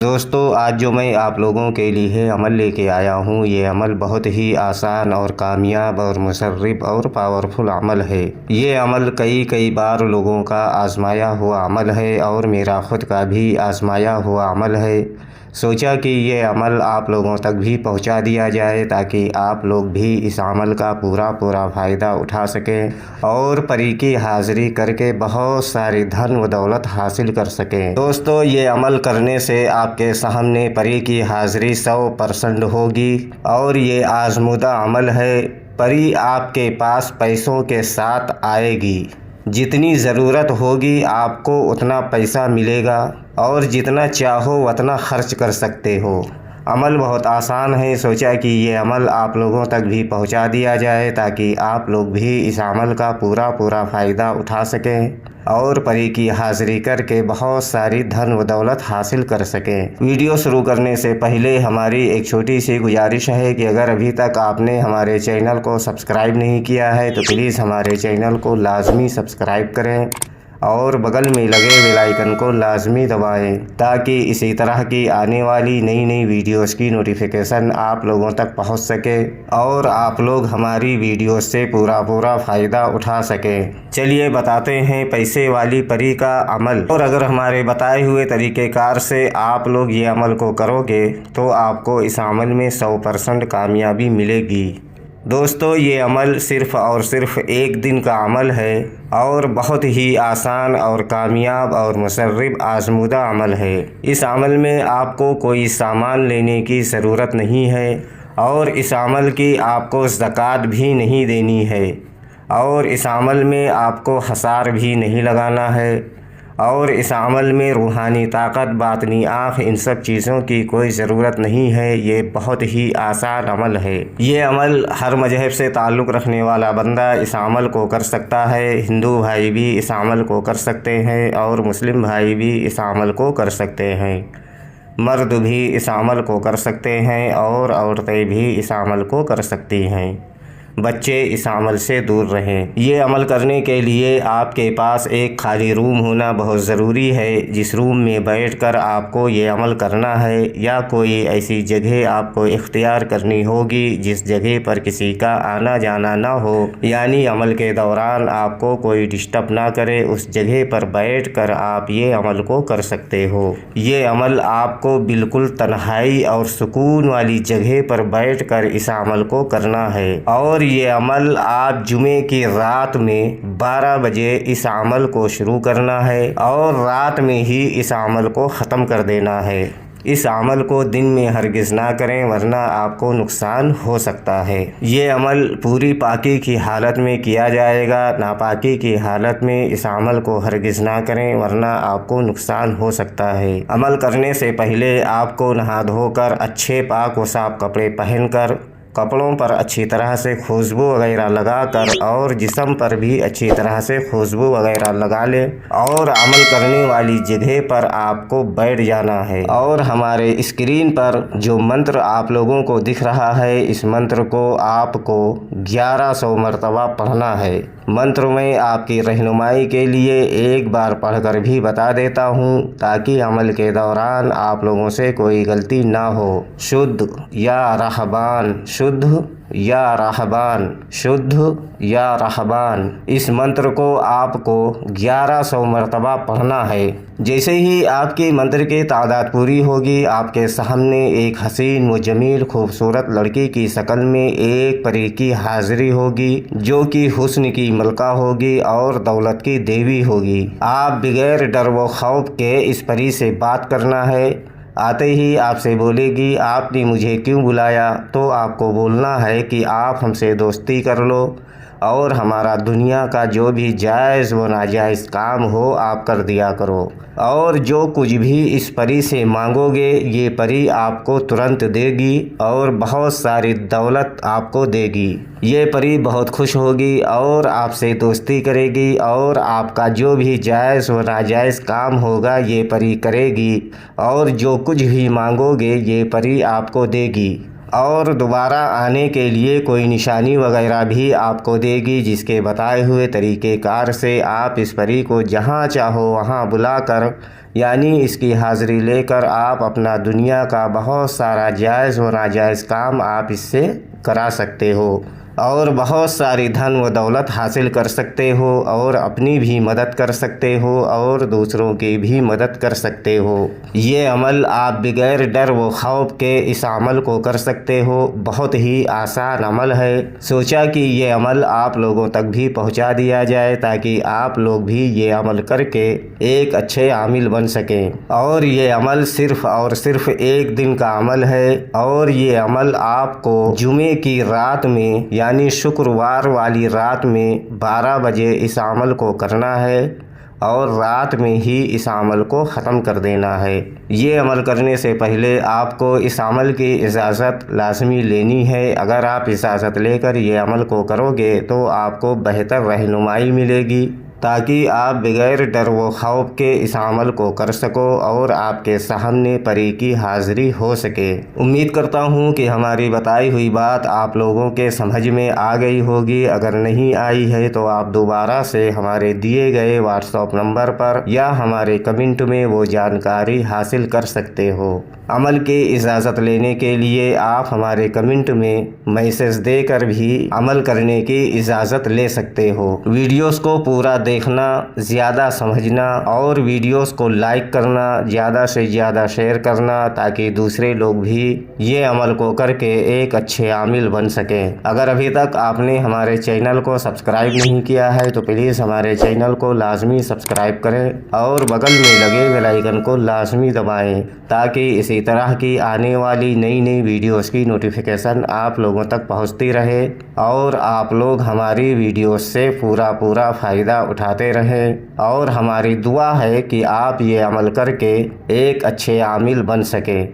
دوستو آج جو میں آپ لوگوں کے لیے عمل لے کے آیا ہوں، یہ عمل بہت ہی آسان اور کامیاب اور مصرف اور پاورفل عمل ہے۔ یہ عمل کئی بار لوگوں کا آزمایا ہوا عمل ہے اور میرا خود کا بھی آزمایا ہوا عمل ہے۔ سوچا کہ یہ عمل آپ لوگوں تک بھی پہنچا دیا جائے تاکہ آپ لوگ بھی اس عمل کا پورا فائدہ اٹھا سکیں اور پری کی حاضری کر کے بہت ساری دھن و دولت حاصل کر سکیں۔ دوستو یہ عمل کرنے سے آپ کے سامنے پری کی حاضری 100% ہوگی اور یہ آزمودہ عمل ہے۔ پری آپ کے پاس پیسوں کے ساتھ آئے گی، جتنی ضرورت ہوگی آپ کو اتنا پیسہ ملے گا اور جتنا چاہو اتنا خرچ کر سکتے ہو۔ عمل بہت آسان ہے، سوچا کہ یہ عمل آپ لوگوں تک بھی پہنچا دیا جائے تاکہ آپ لوگ بھی اس عمل کا پورا فائدہ اٹھا سکیں اور پری کی حاضری کر کے بہت ساری دھن و دولت حاصل کر سکیں۔ ویڈیو شروع کرنے سے پہلے ہماری ایک چھوٹی سی گزارش ہے کہ اگر ابھی تک آپ نے ہمارے چینل کو سبسکرائب نہیں کیا ہے تو پلیز ہمارے چینل کو لازمی سبسکرائب کریں اور بغل میں لگے بیل آئیکن کو لازمی دبائیں تاکہ اسی طرح کی آنے والی نئی ویڈیوز کی نوٹیفیکیشن آپ لوگوں تک پہنچ سکے اور آپ لوگ ہماری ویڈیوز سے پورا فائدہ اٹھا سکیں۔ چلیے بتاتے ہیں پیسے والی پری کا عمل، اور اگر ہمارے بتائے ہوئے طریقہ کار سے آپ لوگ یہ عمل کو کرو گے تو آپ کو اس عمل میں 100% کامیابی ملے گی۔ دوستو یہ عمل صرف اور صرف ایک دن کا عمل ہے اور بہت ہی آسان اور کامیاب اور مصرف آزمودہ عمل ہے۔ اس عمل میں آپ کو کوئی سامان لینے کی ضرورت نہیں ہے اور اس عمل کی آپ کو زکوٰۃ بھی نہیں دینی ہے اور اس عمل میں آپ کو حصار بھی نہیں لگانا ہے اور اس عمل میں روحانی طاقت، باطنی آنکھ، ان سب چیزوں کی کوئی ضرورت نہیں ہے۔ یہ بہت ہی آسان عمل ہے۔ یہ عمل ہر مذہب سے تعلق رکھنے والا بندہ اس عمل کو کر سکتا ہے۔ ہندو بھائی بھی اس عمل کو کر سکتے ہیں اور مسلم بھائی بھی اس عمل کو کر سکتے ہیں۔ مرد بھی اس عمل کو کر سکتے ہیں اور عورتیں بھی اس عمل کو کر سکتی ہیں۔ بچے اس عمل سے دور رہیں۔ یہ عمل کرنے کے لیے آپ کے پاس ایک خالی روم ہونا بہت ضروری ہے، جس روم میں بیٹھ کر آپ کو یہ عمل کرنا ہے، یا کوئی ایسی جگہ آپ کو اختیار کرنی ہوگی جس جگہ پر کسی کا آنا جانا نہ ہو، یعنی عمل کے دوران آپ کو کوئی ڈسٹرب نہ کرے۔ اس جگہ پر بیٹھ کر آپ یہ عمل کو کر سکتے ہو۔ یہ عمل آپ کو بالکل تنہائی اور سکون والی جگہ پر بیٹھ کر اس عمل کو کرنا ہے، اور یہ عمل آپ جمعے کی رات میں 12 بجے اس عمل کو شروع کرنا ہے اور رات میں ہی اس عمل کو ختم کر دینا ہے۔ اس عمل کو دن میں ہرگز نہ کریں ورنہ آپ کو نقصان ہو سکتا ہے۔ یہ عمل پوری پاکی کی حالت میں کیا جائے گا، ناپاکی کی حالت میں اس عمل کو ہرگز نہ کریں ورنہ آپ کو نقصان ہو سکتا ہے۔ عمل کرنے سے پہلے آپ کو نہا دھو کر اچھے پاک و صاف کپڑے پہن کر، کپڑوں پر اچھی طرح سے خوشبو وغیرہ لگا کر اور جسم پر بھی اچھی طرح سے خوشبو وغیرہ لگا لیں اور عمل کرنے والی جگہ پر آپ کو بیٹھ جانا ہے، اور ہمارے اسکرین پر جو منتر آپ لوگوں کو دکھ رہا ہے اس منتر کو آپ کو 1100 مرتبہ پڑھنا ہے۔ منتر میں آپ کی رہنمائی کے لیے ایک بار پڑھ کر بھی بتا دیتا ہوں تاکہ عمل کے دوران آپ لوگوں سے کوئی غلطی نہ ہو۔ شدھ یا رہبان، شدھ یا رہبان، شدھ یا رہبان، اس منتر کو آپ کو 1100 مرتبہ پڑھنا ہے۔ جیسے ہی آپ کی منتر کی تعداد پوری ہوگی، آپ کے سامنے ایک حسین و جمیل خوبصورت لڑکی کی شکل میں ایک پری کی حاضری ہوگی جو کہ حسن کی ملکہ ہوگی اور دولت کی دیوی ہوگی۔ آپ بغیر ڈر و خوف کے اس پری سے بات کرنا ہے۔ آتے ہی آپ سے بولے گی آپ نے مجھے کیوں بلایا، تو آپ کو بولنا ہے کہ آپ ہم سے دوستی کر لو اور ہمارا دنیا کا جو بھی جائز و ناجائز کام ہو آپ کر دیا کرو، اور جو کچھ بھی اس پری سے مانگو گے یہ پری آپ کو ترنت دے گی اور بہت ساری دولت آپ کو دے گی۔ یہ پری بہت خوش ہوگی اور آپ سے دوستی کرے گی اور آپ کا جو بھی جائز و ناجائز کام ہوگا یہ پری کرے گی، اور جو کچھ بھی مانگو گے یہ پری آپ کو دے گی، اور دوبارہ آنے کے لیے کوئی نشانی وغیرہ بھی آپ کو دے گی، جس کے بتائے ہوئے طریقہ کار سے آپ اس پری کو جہاں چاہو وہاں بلا کر یعنی اس کی حاضری لے کر آپ اپنا دنیا کا بہت سارا جائز و ناجائز کام آپ اس سے کرا سکتے ہو اور بہت ساری دھن و دولت حاصل کر سکتے ہو اور اپنی بھی مدد کر سکتے ہو اور دوسروں کی بھی مدد کر سکتے ہو۔ یہ عمل آپ بغیر ڈر و خوف کے اس عمل کو کر سکتے ہو۔ بہت ہی آسان عمل ہے۔ سوچا کہ یہ عمل آپ لوگوں تک بھی پہنچا دیا جائے تاکہ آپ لوگ بھی یہ عمل کر کے ایک اچھے عامل بن سکیں، اور یہ عمل صرف اور صرف ایک دن کا عمل ہے، اور یہ عمل آپ کو جمعے کی رات میں یعنی شکروار والی رات میں 12 بجے اس عمل کو کرنا ہے اور رات میں ہی اس عمل کو ختم کر دینا ہے۔ یہ عمل کرنے سے پہلے آپ کو اس عمل کی اجازت لازمی لینی ہے۔ اگر آپ اجازت لے کر یہ عمل کو کرو گے تو آپ کو بہتر رہنمائی ملے گی تاکہ آپ بغیر ڈر و خوف کے اس عمل کو کر سکو اور آپ کے سامنے پری کی حاضری ہو سکے۔ امید کرتا ہوں کہ ہماری بتائی ہوئی بات آپ لوگوں کے سمجھ میں آ گئی ہوگی۔ اگر نہیں آئی ہے تو آپ دوبارہ سے ہمارے دیے گئے واٹس ایپ نمبر پر یا ہمارے کمنٹ میں وہ جانکاری حاصل کر سکتے ہو۔ عمل کی اجازت لینے کے لیے آپ ہمارے کمنٹ میں میسج دے کر بھی عمل کرنے کی اجازت لے سکتے ہو۔ ویڈیوز کو پورا دیکھنا، زیادہ سمجھنا اور ویڈیوز کو لائک کرنا، زیادہ سے زیادہ شیئر کرنا تاکہ دوسرے لوگ بھی یہ عمل کو کر کے ایک اچھے عامل بن سکیں۔ اگر ابھی تک آپ نے ہمارے چینل کو سبسکرائب نہیں کیا ہے تو پلیز ہمارے چینل کو لازمی سبسکرائب کریں اور بغل میں لگے بیل آئیکن کو لازمی دبائیں تاکہ اسی طرح کی آنے والی نئی ویڈیوز کی نوٹیفیکیشن آپ لوگوں تک پہنچتی رہے اور آپ لوگ ہماری ویڈیوز سے پورا فائدہ اٹھاتے رہیں، اور ہماری دعا ہے کہ آپ یہ عمل کر کے ایک اچھے عامل بن سکیں۔